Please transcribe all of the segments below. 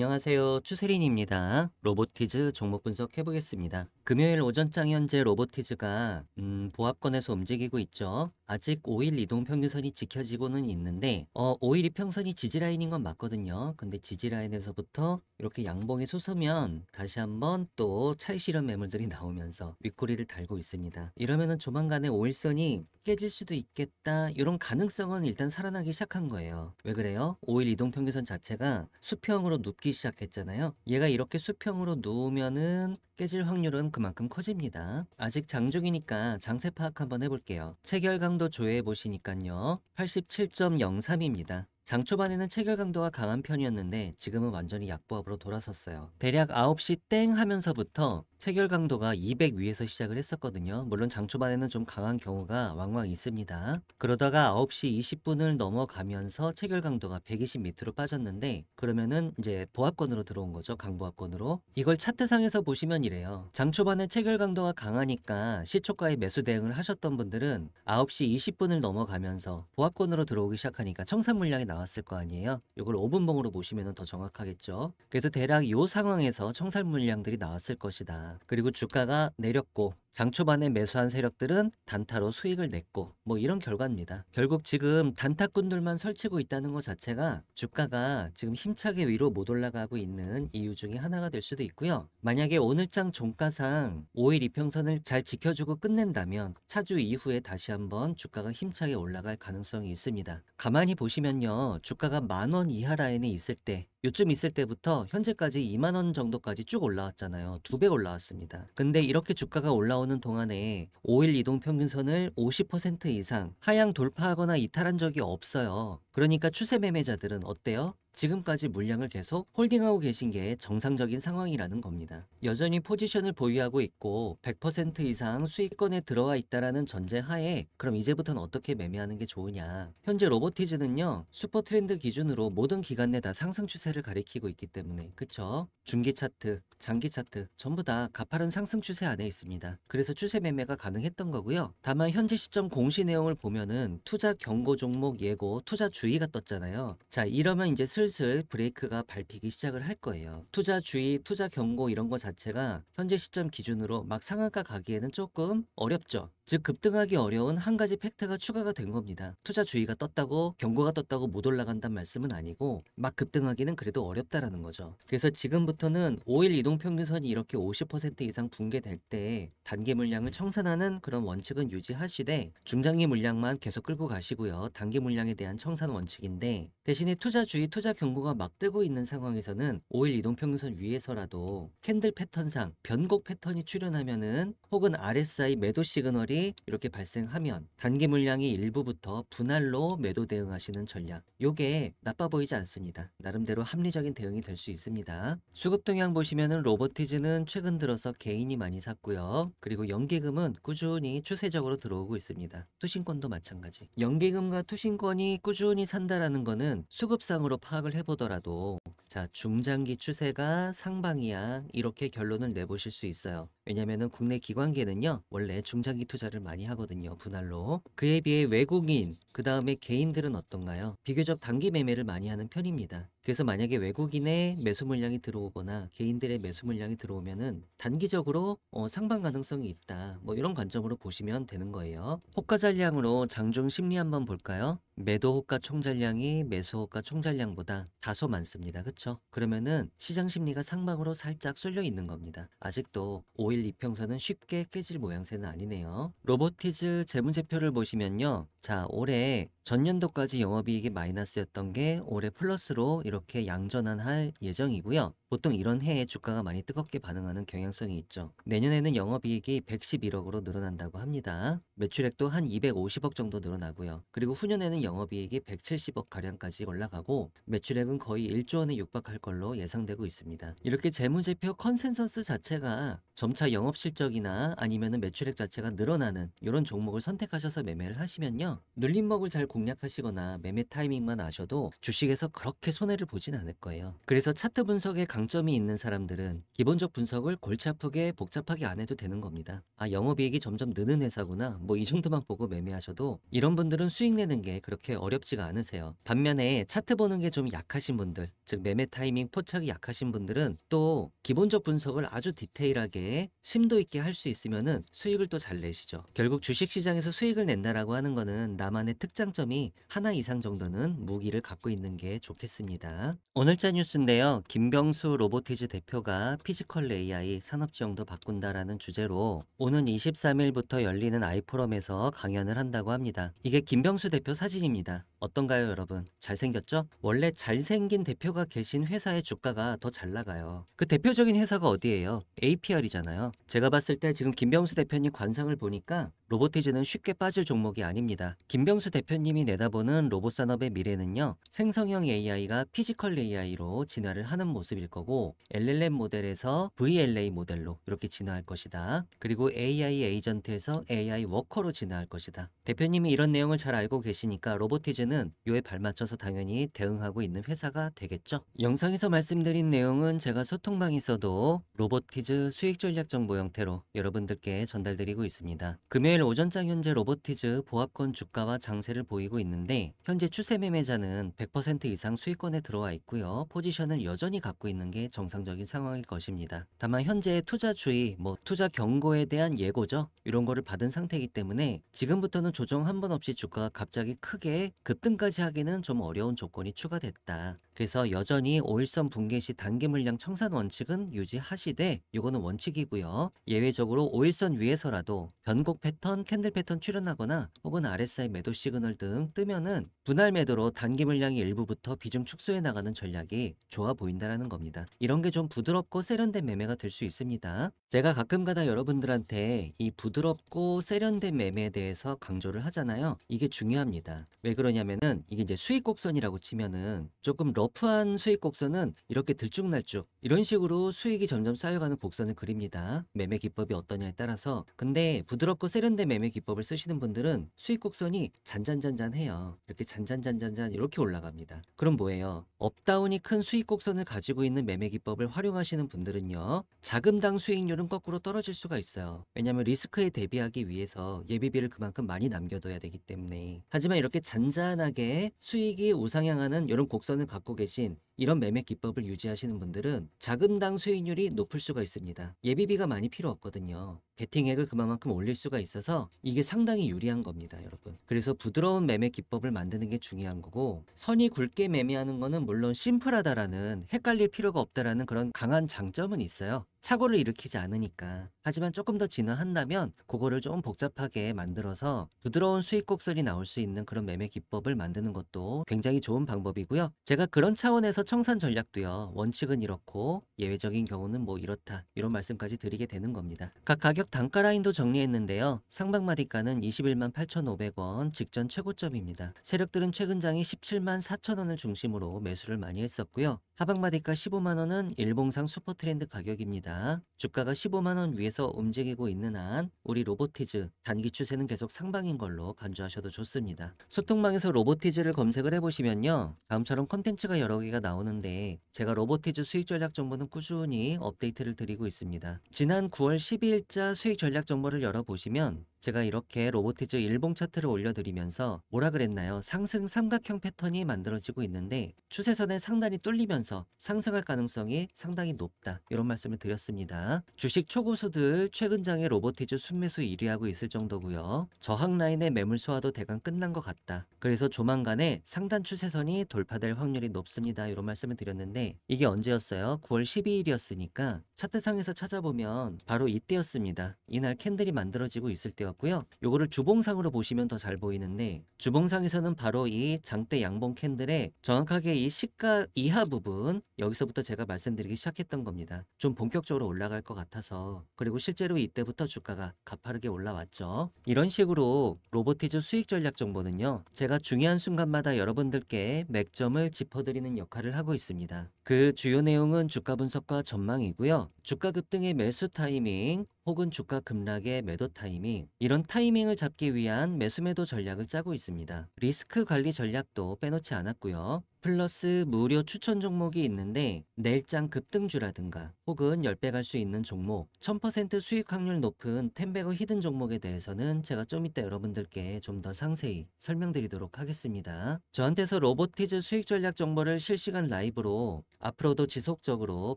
안녕하세요. 추세린입니다. 로보티즈 종목 분석해 보겠습니다. 금요일 오전장 현재 로보티즈가 보합권에서 움직이고 있죠. 아직 5일 이동 평균선이 지켜지고는 있는데 5일 이평선이 지지라인인 건 맞거든요. 근데 지지라인에서부터 이렇게 양봉이 솟으면 다시 한번 또 차익 실현 매물들이 나오면서 윗꼬리를 달고 있습니다. 이러면은 조만간에 5일선이 깨질 수도 있겠다. 이런 가능성은 일단 살아나기 시작한 거예요. 왜 그래요? 5일 이동 평균선 자체가 수평으로 눕기 시작했잖아요. 얘가 이렇게 수평으로 누우면은 깨질 확률은 그만큼 커집니다. 아직 장중이니까 장세 파악 한번 해볼게요. 체결 강도 조회해 보시니까요. 87.03입니다. 장 초반에는 체결 강도가 강한 편이었는데 지금은 완전히 약보합으로 돌아섰어요. 대략 9시 땡 하면서부터 체결 강도가 200 위에서 시작을 했었거든요. 물론 장 초반에는 좀 강한 경우가 왕왕 있습니다. 그러다가 9시 20분을 넘어가면서 체결 강도가 120 밑으로 빠졌는데 그러면은 이제 보합권으로 들어온 거죠. 강보합권으로. 이걸 차트상에서 보시면 이래요. 장 초반에 체결 강도가 강하니까 시초가에 매수 대응을 하셨던 분들은 9시 20분을 넘어가면서 보합권으로 들어오기 시작하니까 청산 물량이 나왔을 거 아니에요. 이걸 5분봉으로 보시면 더 정확하겠죠. 그래서 대략 이 상황에서 청산 물량들이 나왔을 것이다. 그리고 주가가 내렸고 장 초반에 매수한 세력들은 단타로 수익을 냈고 뭐 이런 결과입니다. 결국 지금 단타꾼들만 설치고 있다는 것 자체가 주가가 지금 힘차게 위로 못 올라가고 있는 이유 중에 하나가 될 수도 있고요. 만약에 오늘장 종가상 5일 이평선을 잘 지켜주고 끝낸다면 차주 이후에 다시 한번 주가가 힘차게 올라갈 가능성이 있습니다. 가만히 보시면요. 주가가 10,000원 이하 라인에 있을 때 요즘 있을 때부터 현재까지 20,000원 정도까지 쭉 올라왔잖아요. 2배 올라왔습니다. 근데 이렇게 주가가 올라오는 동안에 5일 이동 평균선을 50% 이상 하향 돌파하거나 이탈한 적이 없어요. 그러니까 추세 매매자들은 어때요? 지금까지 물량을 계속 홀딩하고 계신 게 정상적인 상황이라는 겁니다. 여전히 포지션을 보유하고 있고 100% 이상 수익권에 들어와 있다라는 전제 하에 그럼 이제부터는 어떻게 매매하는 게 좋으냐. 현재 로보티즈는요. 슈퍼 트렌드 기준으로 모든 기간 내 다 상승 추세를 가리키고 있기 때문에 그쵸? 중기 차트, 장기 차트 전부 다 가파른 상승 추세 안에 있습니다. 그래서 추세 매매가 가능했던 거고요. 다만 현재 시점 공시 내용을 보면은 투자 경고 종목 예고 투자 주의가 떴잖아요. 자 이러면 이제 슬슬 브레이크가 밟히기 시작을 할 거예요. 투자 주의, 투자 경고 이런 거 자체가 현재 시점 기준으로 막 상한가 가기에는 조금 어렵죠. 즉 급등하기 어려운 한 가지 팩트가 추가가 된 겁니다. 투자 주의가 떴다고 경고가 떴다고 못 올라간다는 말씀은 아니고 막 급등하기는 그래도 어렵다라는 거죠. 그래서 지금부터는 5일 이동평균선이 이렇게 50% 이상 붕괴될 때 단기 물량을 청산하는 그런 원칙은 유지하시되 중장기 물량만 계속 끌고 가시고요. 단기 물량에 대한 청산 원칙인데 대신에 투자 주의, 투자 경고가 막 뜨고 있는 상황에서는 5일 이동평균선 위에서라도 캔들 패턴상 변곡 패턴이 출현하면은 혹은 RSI 매도 시그널이 이렇게 발생하면 단기 물량이 일부부터 분할로 매도 대응하시는 전략. 요게 나빠 보이지 않습니다. 나름대로 합리적인 대응이 될 수 있습니다. 수급 동향 보시면은 로보티즈는 최근 들어서 개인이 많이 샀고요. 그리고 연기금은 꾸준히 추세적으로 들어오고 있습니다. 투신권도 마찬가지. 연기금과 투신권이 꾸준히 산다라는 거는 수급상으로 파악을 해보더라도 자 중장기 추세가 상방이야 이렇게 결론을 내보실 수 있어요. 왜냐면은 국내 기관계는요 원래 중장기 투자를 많이 하거든요. 분할로. 그에 비해 외국인 그 다음에 개인들은 어떤가요? 비교적 단기 매매를 많이 하는 편입니다. 그래서 만약에 외국인의 매수 물량이 들어오거나 개인들의 매수 물량이 들어오면은 단기적으로 상방 가능성이 있다. 뭐 이런 관점으로 보시면 되는 거예요. 호가 잔량으로 장중 심리 한번 볼까요? 매도 호가 총잔량이 매수 호가 총잔량보다 다소 많습니다. 그쵸? 그러면은 시장 심리가 상방으로 살짝 쏠려 있는 겁니다. 아직도 5일 이평선은 쉽게 깨질 모양새는 아니네요. 로보티즈 재무제표를 보시면요. 자, 올해 전년도까지 영업이익이 마이너스였던 게 올해 플러스로 이렇게 양전환할 예정이고요. 보통 이런 해에 주가가 많이 뜨겁게 반응하는 경향성이 있죠. 내년에는 영업이익이 111억으로 늘어난다고 합니다. 매출액도 한 250억 정도 늘어나고요. 그리고 후년에는 영업이익이 170억 가량까지 올라가고 매출액은 거의 1조 원에 육박할 걸로 예상되고 있습니다. 이렇게 재무제표 컨센서스 자체가 점차 영업실적이나 아니면은 매출액 자체가 늘어나는 이런 종목을 선택하셔서 매매를 하시면요. 분들은요, 눌림목을 잘 공략하시거나 매매 타이밍만 아셔도 주식에서 그렇게 손해를 보진 않을 거예요. 그래서 차트 분석에 강점이 있는 사람들은 기본적 분석을 골치 아프게 복잡하게 안 해도 되는 겁니다. 아, 영업이익이 점점 느는 회사구나. 뭐 이 정도만 보고 매매하셔도 이런 분들은 수익 내는 게 그렇게 어렵지가 않으세요. 반면에 차트 보는 게 좀 약하신 분들, 즉 매매 타이밍 포착이 약하신 분들은 또 기본적 분석을 아주 디테일하게 심도 있게 할 수 있으면은 수익을 또 잘 내시죠. 결국 주식시장에서 수익을 낸다라고 하는 거는 나만의 특장점이 하나 이상 정도는 무기를 갖고 있는 게 좋겠습니다. 오늘자 뉴스인데요. 김병수 로보티즈 대표가 피지컬 AI 산업지형도 바꾼다라는 주제로 오는 23일부터 열리는 아이포럼에서 강연을 한다고 합니다. 이게 김병수 대표 사진입니다. 어떤가요, 여러분? 잘생겼죠? 원래 잘생긴 대표가 계신 회사의 주가가 더 잘 나가요. 그 대표적인 회사가 어디예요? APR이잖아요. 제가 봤을 때 지금 김병수 대표님 관상을 보니까 로보티즈는 쉽게 빠질 종목이 아닙니다. 김병수 대표님이 내다보는 로봇 산업의 미래는요, 생성형 AI가 피지컬 AI로 진화를 하는 모습일 거고, LLM 모델에서 VLA 모델로 이렇게 진화할 것이다. 그리고 AI 에이전트에서 AI 워커로 진화할 것이다. 대표님이 이런 내용을 잘 알고 계시니까 로보티즈는 요에 발맞춰서 당연히 대응하고 있는 회사가 되겠죠. 영상에서 말씀드린 내용은 제가 소통방에서도 로보티즈 수익 전략 정보 형태로 여러분들께 전달드리고 있습니다. 금요일 오전장 현재 로보티즈 보합권 주가와 장세를 보이고 있는데 현재 추세 매매자는 100% 이상 수익권에 들어와 있고요. 포지션을 여전히 갖고 있는 게 정상적인 상황일 것입니다. 다만 현재 투자 주의, 투자 경고에 대한 예고죠. 이런 거를 받은 상태이기 때문에 지금부터는 조정 한 번 없이 주가가 갑자기 크게 급등까지 하기는 좀 어려운 조건이 추가됐다. 그래서 여전히 5일선 붕괴 시 단기 물량 청산 원칙은 유지하시되 이거는 원칙이고요. 예외적으로 5일선 위에서라도 변곡 패턴, 캔들 패턴 출현하거나 혹은 RSI 매도 시그널 등 뜨면은 분할 매도로 단기 물량이 일부부터 비중 축소해 나가는 전략이 좋아 보인다라는 겁니다. 이런 게 좀 부드럽고 세련된 매매가 될 수 있습니다. 제가 가끔가다 여러분들한테 이 부드럽고 세련된 매매에 대해서 강조를 하잖아요. 이게 중요합니다. 왜 그러냐면은 이게 이제 수익 곡선이라고 치면은 조금 러프한 수익 곡선은 이렇게 들쭉날쭉 이런 식으로 수익이 점점 쌓여가는 곡선을 그립니다. 매매 기법이 어떠냐에 따라서. 근데 부드럽고 세련된 매매 기법을 쓰시는 분들은 수익 곡선이 잔잔잔잔해요. 이렇게 잔잔잔잔잔 이렇게 올라갑니다. 그럼 뭐예요? 업다운이 큰 수익 곡선을 가지고 있는 매매 기법을 활용하시는 분들은요, 자금당 수익률은 거꾸로 떨어질 수가 있어요. 왜냐하면 리스크에 대비하기 위해서 예비비를 그만큼 많이 남겨둬야 되기 때문에. 하지만 이렇게 잔잔하게 수익이 우상향하는 이런 곡선을 갖고 계신 이런 매매 기법을 유지하시는 분들은 자금당 수익률이 높을 수가 있습니다. 예비비가 많이 필요 없거든요. 베팅액을 그만큼 올릴 수가 있어서 이게 상당히 유리한 겁니다, 여러분. 그래서 부드러운 매매 기법을 만드는 게 중요한 거고, 선이 굵게 매매하는 거는 물론 심플하다라는, 헷갈릴 필요가 없다라는 그런 강한 장점은 있어요. 착오를 일으키지 않으니까. 하지만 조금 더 진화한다면 그거를 좀 복잡하게 만들어서 부드러운 수익 곡선이 나올 수 있는 그런 매매 기법을 만드는 것도 굉장히 좋은 방법이고요. 제가 그런 차원에서 청산 전략도요, 원칙은 이렇고 예외적인 경우는 뭐 이렇다, 이런 말씀까지 드리게 되는 겁니다. 각 가격 단가 라인도 정리했는데요. 상방마디가는 21만 8,500원 직전 최고점입니다. 세력들은 최근 장이 17만 4천원을 중심으로 매수를 많이 했었고요. 하방마디가 15만원은 일봉상 슈퍼트렌드 가격입니다. 주가가 15만원 위에서 움직이고 있는 한 우리 로보티즈 단기 추세는 계속 상방인 걸로 간주하셔도 좋습니다. 소통방에서 로보티즈를 검색을 해보시면요, 다음처럼 콘텐츠가 여러 개가 나오는데 제가 로보티즈 수익 전략 정보는 꾸준히 업데이트를 드리고 있습니다. 지난 9월 12일자 수익 전략 정보를 열어보시면 제가 이렇게 로보티즈 일봉 차트를 올려드리면서 뭐라 그랬나요? 상승 삼각형 패턴이 만들어지고 있는데 추세선의 상단이 뚫리면서 상승할 가능성이 상당히 높다, 이런 말씀을 드렸습니다. 주식 초고수들 최근 장에 로보티즈 순매수 1위하고 있을 정도고요. 저항 라인의 매물 소화도 대강 끝난 것 같다. 그래서 조만간에 상단 추세선이 돌파될 확률이 높습니다, 이런 말씀을 드렸는데 이게 언제였어요? 9월 12일이었으니까 차트상에서 찾아보면 바로 이때였습니다. 이날 캔들이 만들어지고 있을 때였고요. 요거를 주봉상으로 보시면 더 잘 보이는데 주봉상에서는 바로 이 장대 양봉 캔들의 정확하게 이 시가 이하 부분, 여기서부터 제가 말씀드리기 시작했던 겁니다. 좀 본격적으로 올라갈 것 같아서. 그리고 실제로 이때부터 주가가 가파르게 올라왔죠. 이런 식으로 로보티즈 수익 전략 정보는요, 제가 중요한 순간마다 여러분들께 맥점을 짚어드리는 역할을 하고 있습니다. 그 주요 내용은 주가 분석과 전망이고요. 주가 급등의 매수 타이밍, 혹은 주가 급락의 매도 타이밍, 이런 타이밍을 잡기 위한 매수 매도 전략을 짜고 있습니다. 리스크 관리 전략도 빼놓지 않았고요. 플러스 무료 추천 종목이 있는데 내일장 급등주라든가 혹은 10배 갈 수 있는 종목, 1000% 수익 확률 높은 텐베거 히든 종목에 대해서는 제가 좀 이따 여러분들께 좀 더 상세히 설명드리도록 하겠습니다. 저한테서 로보티즈 수익 전략 정보를 실시간 라이브로 앞으로도 지속적으로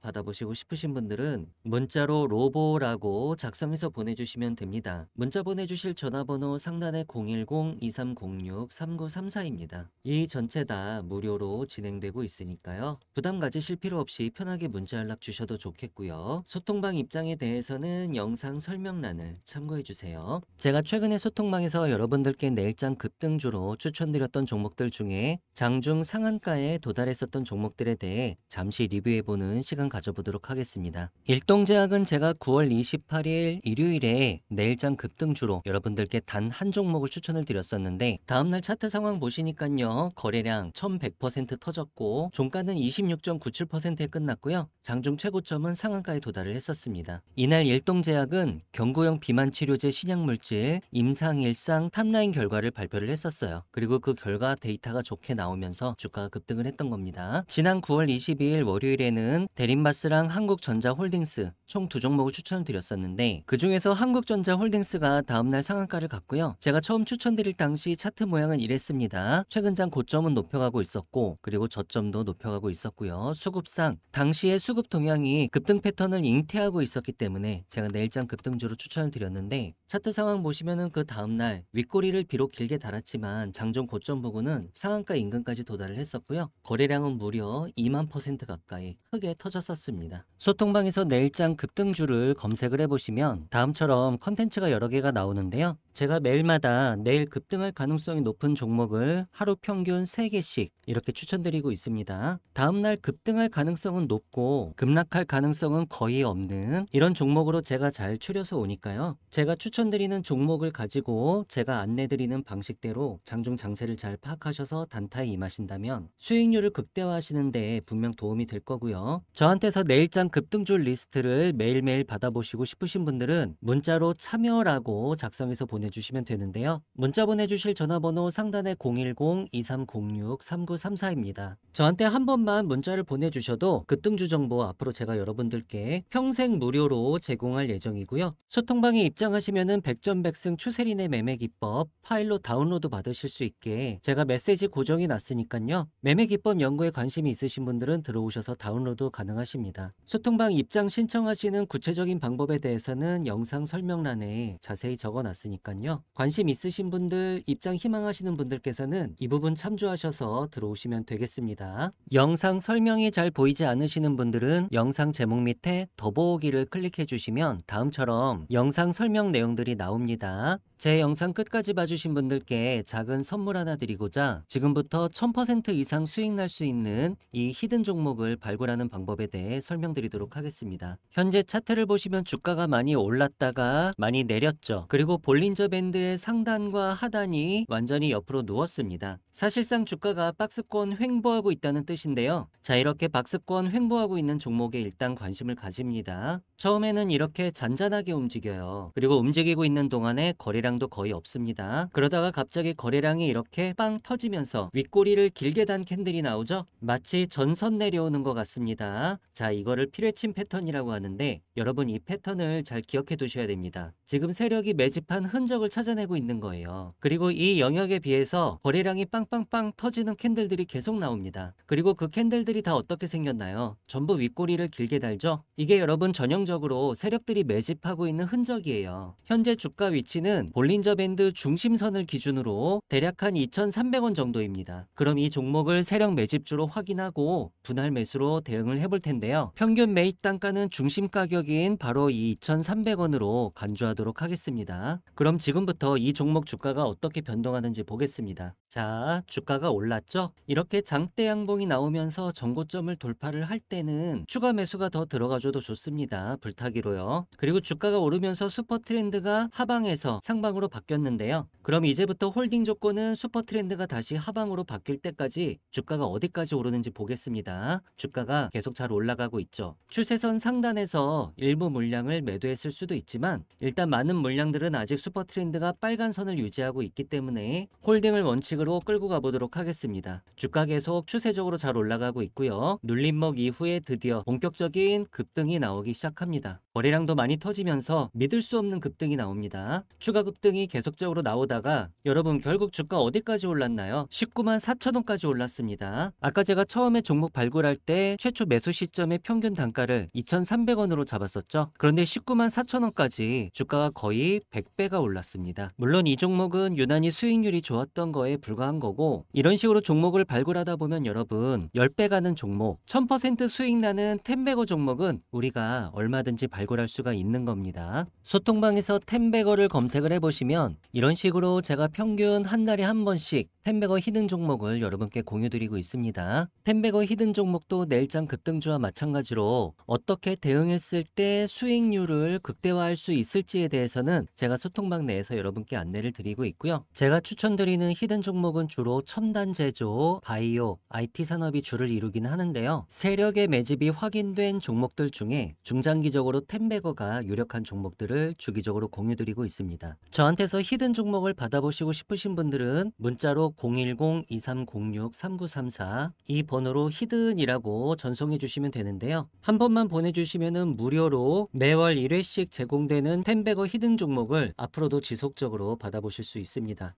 받아보시고 싶으신 분들은 문자로 로보라고 작성해서 보내주시면 됩니다. 문자 보내주실 전화번호 상단에 010-2306-3934입니다. 이 전체 다 무료로 진행되고 있으니까요. 부담 가지실 필요 없이 편하게 문자 연락 주셔도 좋겠고요. 소통방 입장에 대해서는 영상 설명란을 참고해주세요. 제가 최근에 소통방에서 여러분들께 내일장 급등주로 추천드렸던 종목들 중에 장중 상한가에 도달했었던 종목들에 대해 잠시 리뷰해보는 시간 가져보도록 하겠습니다. 일동제약은 제가 9월 28일 일요일에 내일장 급등주로 여러분들께 단 한 종목을 추천을 드렸었는데 다음날 차트 상황 보시니까요. 거래량 1100% 터졌고 종가는 26.97%에 끝났고요. 장중 최고점은 상한가에 도달을 했었습니다. 이날 일동제약은 경구용 비만 치료제 신약물질 임상일상 탑라인 결과를 발표를 했었어요. 그리고 그 결과 데이터가 좋게 나오면서 주가가 급등을 했던 겁니다. 지난 9월 22일 월요일에는 대림바스랑 한국전자홀딩스 총 두 종목을 추천을 드렸었는데 그 중에서 한국전자홀딩스가 다음날 상한가를 갔고요. 제가 처음 추천드릴 당시 차트 모양은 이랬습니다. 최근장 고점은 높여가고 있었고 그리고 저점도 높여가고 있었고요. 수급상 당시의 수급 동향이 급등 패턴을 잉태하고 있었기 때문에 제가 내일장 급등주로 추천을 드렸는데 차트 상황 보시면은 그 다음날 윗꼬리를 비록 길게 달았지만 장중 고점 부근은 상한가 인근까지 도달을 했었고요. 거래량은 무려 2만% 가까이 크게 터졌었습니다. 소통방에서 내일장 급등주를 검색을 해보시면 다음처럼 컨텐츠가 여러 개가 나오는데요. 제가 매일마다 내일 급등할 가능성이 높은 종목을 하루 평균 3개씩 이렇게 추천드리고 있습니다. 다음날 급등할 가능성은 높고 급락할 가능성은 거의 없는 이런 종목으로 제가 잘 추려서 오니까요. 제가 추천드리는 종목을 가지고 제가 안내드리는 방식대로 장중 장세를 잘 파악하셔서 단타에 임하신다면 수익률을 극대화하시는 데 분명 도움이 될 거고요. 저한테서 내일장 급등주 리스트를 매일매일 받아보시고 싶으신 분들은 문자로 참여라고 작성해서 보내주시면 되는데요. 문자 보내주실 전화번호 상단에 010-2306-3934입니다. 저한테 한 번만 문자를 보내주셔도 급등주 정보 앞으로 제가 여러분들께 평생 무료로 제공할 예정이고요. 소통방에 입장하시면은 백전백승 추세린의 매매 기법 파일로 다운로드 받으실 수 있게 제가 메시지 고정이 났으니까요. 매매 기법 연구에 관심이 있으신 분들은 들어오셔서 다운로드 가능하십니다. 소통방 입장 신청하시는 구체적인 방법에 대해서는 영상 설명란에 자세히 적어놨으니까요. 관심 있으신 분들, 입장 희망하시는 분들께서는 이 부분 참조하셔서 들어오시면 되겠습니다. 영상 설명이 잘 보이지 않으시는 분들은 영상 제목 밑에 더보기를 클릭해 주시면 다음처럼 영상 설명 내용들이 나옵니다. 제 영상 끝까지 봐주신 분들께 작은 선물 하나 드리고자 지금부터 1000% 이상 수익 날 수 있는 이 히든 종목을 발굴하는 방법에 대해 설명드리도록 하겠습니다. 현재 차트를 보시면 주가가 많이 올랐다가 많이 내렸죠. 그리고 볼린저 밴드의 상단과 하단이 완전히 옆으로 누웠습니다. 사실상 주가가 박스권 횡보하고 있다는 뜻인데요. 자, 이렇게 박스권 횡보하고 있는 종목에 일단 관심을 가집니다. 처음에는 이렇게 잔잔하게 움직여요. 그리고 움직이고 있는 동안에 거래량도 거의 없습니다. 그러다가 갑자기 거래량이 이렇게 빵 터지면서 윗꼬리를 길게 단 캔들이 나오죠. 마치 전선 내려오는 것 같습니다. 자, 이거를 피뢰침 패턴이라고 하는데 여러분 이 패턴을 잘 기억해 두셔야 됩니다. 지금 세력이 매집한 흔적을 찾아내고 있는 거예요. 그리고 이 영역에 비해서 거래량이 빵빵빵 터지는 캔들들이 계속 나옵니다. 그리고 그 캔들들이 다 어떻게 생겼나요? 전부 윗꼬리를 길게 달죠. 이게 여러분 전형적으로 세력들이 매집하고 있는 흔적이에요. 현재 주가 위치는 볼린저 밴드 중심선을 기준으로 대략 한 2,300원 정도입니다. 그럼 이 종목을 세력 매집주로 확인하고 분할 매수로 대응을 해볼 텐데요. 평균 매입 단가는 중심 가격인 바로 이 2,300원으로 간주하도록 하겠습니다. 그럼 지금부터 이 종목 주가가 어떻게 변동하는지 보겠습니다. 자, 주가가 올랐죠? 이렇게 장대 양봉이 나오면서 전고점을 돌파를 할 때는 추가 매수가 더 들어가줘도 좋습니다. 불타기로요. 그리고 주가가 오르면서 슈퍼 트렌드가 하방에서 상방으로 바뀌었는데요. 그럼 이제부터 홀딩 조건은 슈퍼 트렌드가 다시 하방으로 바뀔 때까지 주가가 어디까지 오르는지 보겠습니다. 주가가 계속 잘 올라가고 있죠. 추세선 상단에서 일부 물량을 매도했을 수도 있지만 일단 많은 물량들은 아직 슈퍼 트렌드가 빨간 선을 유지하고 있기 때문에 홀딩을 원칙으로 끌고 가보도록 하겠습니다. 주가 계속 추세적으로 잘 올라가고 있고요. 눌림목 이후에 드디어 본격적인 급등이 나오기 시작합니다. 거래량도 많이 터지면서 믿을 수 없는 급등이 나옵니다. 추가 급등이 계속적으로 나오다가 여러분 결국 주가 어디까지 올랐나요? 19만 4천 원까지 올랐습니다. 아까 제가 처음에 종목 발굴할 때 최초 매수 시점의 평균 단가를 2,300원으로 잡았었죠. 그런데 19만 4천 원까지 주가가 거의 100배가 올랐습니다. 물론 이 종목은 유난히 수익률이 좋았던 거에 불과한 거고, 이런 식으로 종목을 발굴하다 보면 여러분 10배 가는 종목, 1000% 수익 나는 텐베거 종목은 우리가 얼마든지 발굴할 수가 있는 겁니다. 소통방에서 텐베거를 검색을 해보시면 이런 식으로 제가 평균 한 달에 한 번씩 텐베거 히든 종목을 여러분께 공유드리고 있습니다. 텐베거 히든 종목도 내일장 급등주와 마찬가지로 어떻게 대응했을 때 수익률을 극대화할 수 있을지에 대해서는 제가 소통방 내에서 여러분께 안내를 드리고 있고요. 제가 추천드리는 히든 종목은 주로 첨단 제조, 바이오, IT 산업이 주를 이루긴 하는데요. 세력의 매집이 확인된 종목들 중에 중장기적으로 텐베거가 유력한 종목들을 주기적으로 공유드리고 있습니다. 저한테서 히든 종목을 받아보시고 싶으신 분들은 문자로 010-2306-3934 이 번호로 히든이라고 전송해 주시면 되는데요. 한 번만 보내주시면 무료로 매월 1회씩 제공되는 텐베거 히든 종목을 앞으로도 지속적으로 받아보실 수 있습니다.